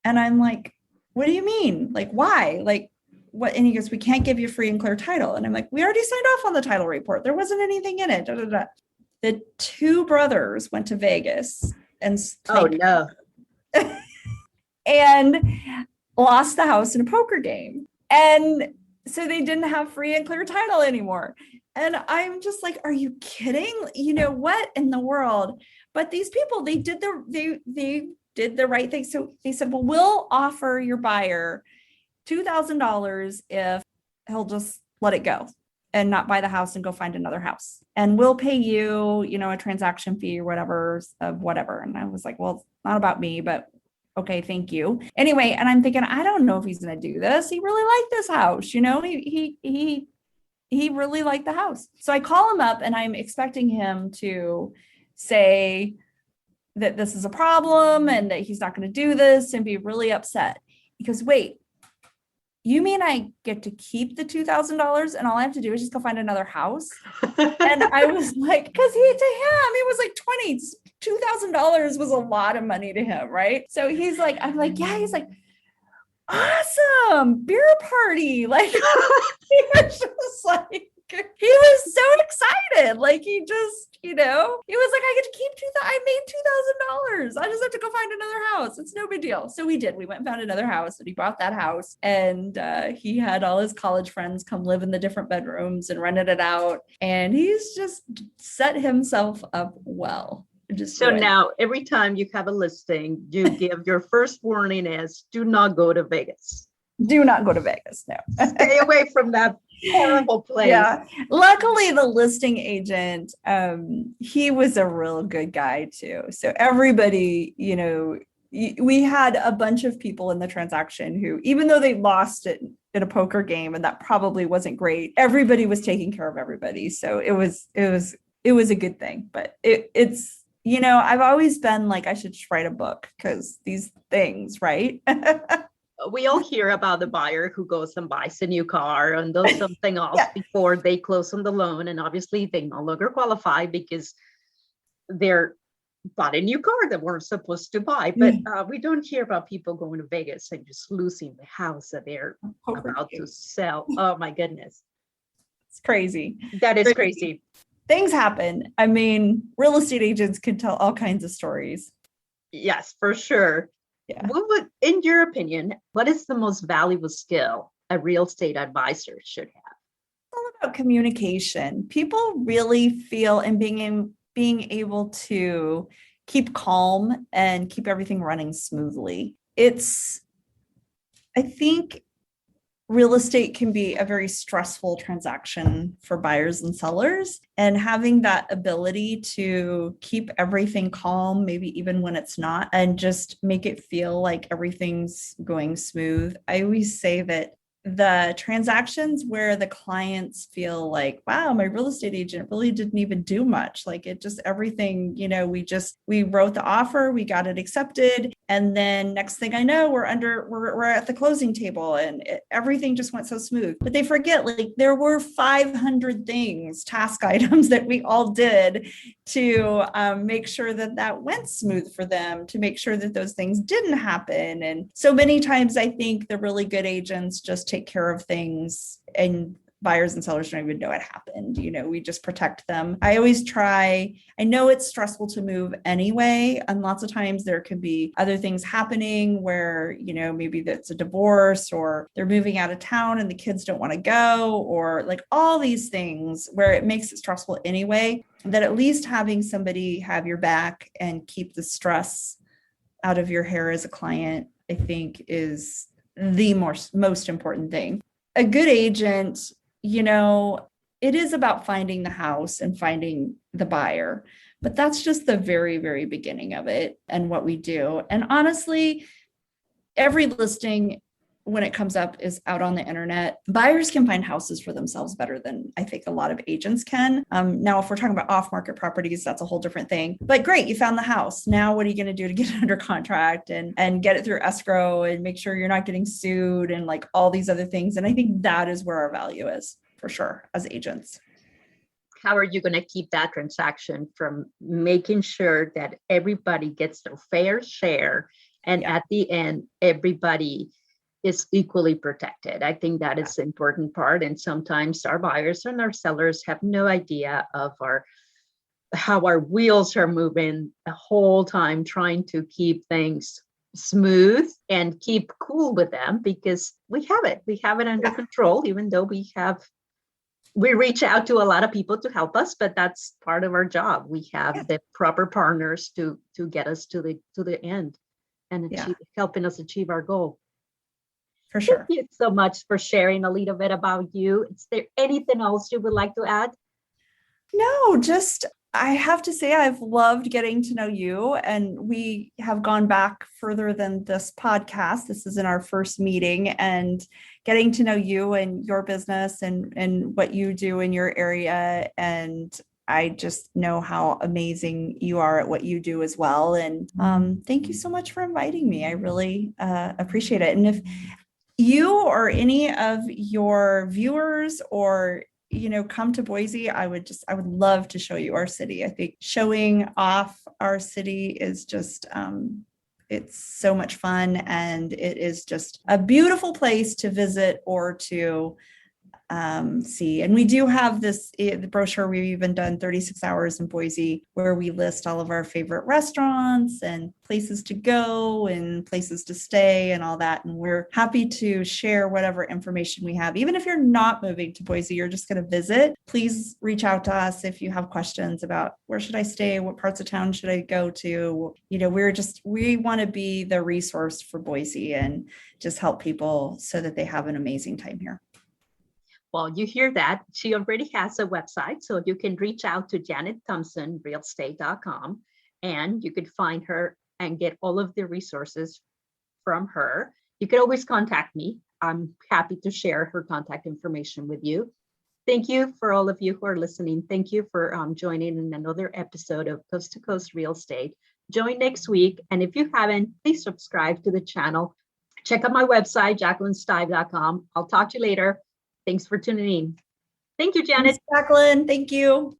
And I'm like, what do you mean? Like, why? Like, what? And he goes, we can't give you free and clear title. And I'm like, we already signed off on the title report. There wasn't anything in it. Da, da, da. The two brothers went to Vegas and Oh no. and lost the house in a poker game. And so they didn't have free and clear title anymore. And I'm just like, are you kidding? You know, what in the world? But these people, they did the right thing. So they said, well, we'll offer your buyer $2,000 if he'll just let it go and not buy the house and go find another house. And we'll pay you, you know, a transaction fee or whatever of whatever. And I was like, well, it's not about me, but okay, thank you. Anyway, and I'm thinking, I don't know if he's going to do this. He really liked this house, you know, he really liked the house. So I call him up and I'm expecting him to say that this is a problem and that he's not going to do this and be really upset. He goes, wait, you mean I get to keep the $2,000 and all I have to do is just go find another house? And I was like, because to him, it was like $2,000 was a lot of money to him, right? So he's like, I'm like, yeah. He's like, awesome, beer party. Like, he was just like, he was so excited. Like, he just, you know, he was like, I get to keep I made $2,000. I just have to go find another house. It's no big deal. So we did. We went and found another house and he bought that house. And he had all his college friends come live in the different bedrooms and rented it out. And he's just set himself up well. So now every time you have a listing, you give your first warning is do not go to Vegas. Do not go to Vegas. No. Stay away from that horrible place. Yeah. Luckily, the listing agent, he was a real good guy too. So everybody, you know, we had a bunch of people in the transaction who, even though they lost it in a poker game and that probably wasn't great, everybody was taking care of everybody. So it was a good thing. But it's, you know, I've always been like, I should just write a book because these things, right? We all hear about the buyer who goes and buys a new car and does something else before they close on the loan. And obviously they no longer qualify because they're bought a new car that weren't supposed to buy. But we don't hear about people going to Vegas and just losing the house that they're about to sell. Oh my goodness. It's crazy. That is crazy. Things happen. I mean, real estate agents can tell all kinds of stories. Yes, for sure. Yeah. What would, in your opinion, what is the most valuable skill a real estate advisor should have? It's all about communication. People really feel and being able to keep calm and keep everything running smoothly. I think real estate can be a very stressful transaction for buyers and sellers, and having that ability to keep everything calm, maybe even when it's not, and just make it feel like everything's going smooth. I always say that the transactions where the clients feel like, wow, my real estate agent really didn't even do much. Like it just, everything, you know, we wrote the offer, we got it accepted. And then next thing I know, we're at the closing table and everything just went so smooth. But they forget, like there were 500 task items that we all did to make sure that went smooth for them, to make sure that those things didn't happen. And so many times I think the really good agents just take care of things and buyers and sellers don't even know it happened. You know, we just protect them. I always try, I know it's stressful to move anyway. And lots of times there could be other things happening where, you know, maybe that's a divorce or they're moving out of town and the kids don't want to go, or like all these things where it makes it stressful anyway, that at least having somebody have your back and keep the stress out of your hair as a client, I think is the most important thing. A good agent, you know, it is about finding the house and finding the buyer, but that's just the very, very beginning of it and what we do. And honestly, every listing when it comes up is out on the internet. Buyers can find houses for themselves better than I think a lot of agents can. Now, if we're talking about off-market properties, that's a whole different thing. But great, you found the house. Now, what are you going to do to get it under contract and get it through escrow and make sure you're not getting sued and like all these other things? And I think that is where our value is for sure as agents. How are you going to keep that transaction from making sure that everybody gets their fair share And Yeah. at the end, everybody is equally protected. I think that is the important part. And sometimes our buyers and our sellers have no idea of how our wheels are moving the whole time, trying to keep things smooth and keep cool with them, because we have it under control, even though we reach out to a lot of people to help us, but that's part of our job. We have the proper partners to get us to the end and helping us achieve our goal. For sure. Thank you so much for sharing a little bit about you. Is there anything else you would like to add? No, just I have to say I've loved getting to know you, and we have gone back further than this podcast. This is in our first meeting, and getting to know you and your business and what you do in your area. And I just know how amazing you are at what you do as well. And thank you so much for inviting me. I really appreciate it. And if you or any of your viewers or come to Boise, I would love to show you our city. I think showing off our city is just it's so much fun, and it is just a beautiful place to visit or to see. And we do have the brochure. We've even done 36 hours in Boise, where we list all of our favorite restaurants and places to go and places to stay and all that. And we're happy to share whatever information we have. Even if you're not moving to Boise, you're just going to visit, please reach out to us if you have questions about where should I stay, what parts of town should I go to. We want to be the resource for Boise and just help people so that they have an amazing time here. Well, you hear that. She already has a website, so you can reach out to Janet Thompson, realestate.com, and you could find her and get all of the resources from her. You can always contact me. I'm happy to share her contact information with you. Thank you for all of you who are listening. Thank you for joining in another episode of Coast to Coast Real Estate. Join next week, and if you haven't, please subscribe to the channel. Check out my website, JaquelineSteib.com. I'll talk to you later. Thanks for tuning in. Thank you, Janet. Thanks, Jacqueline. Thank you.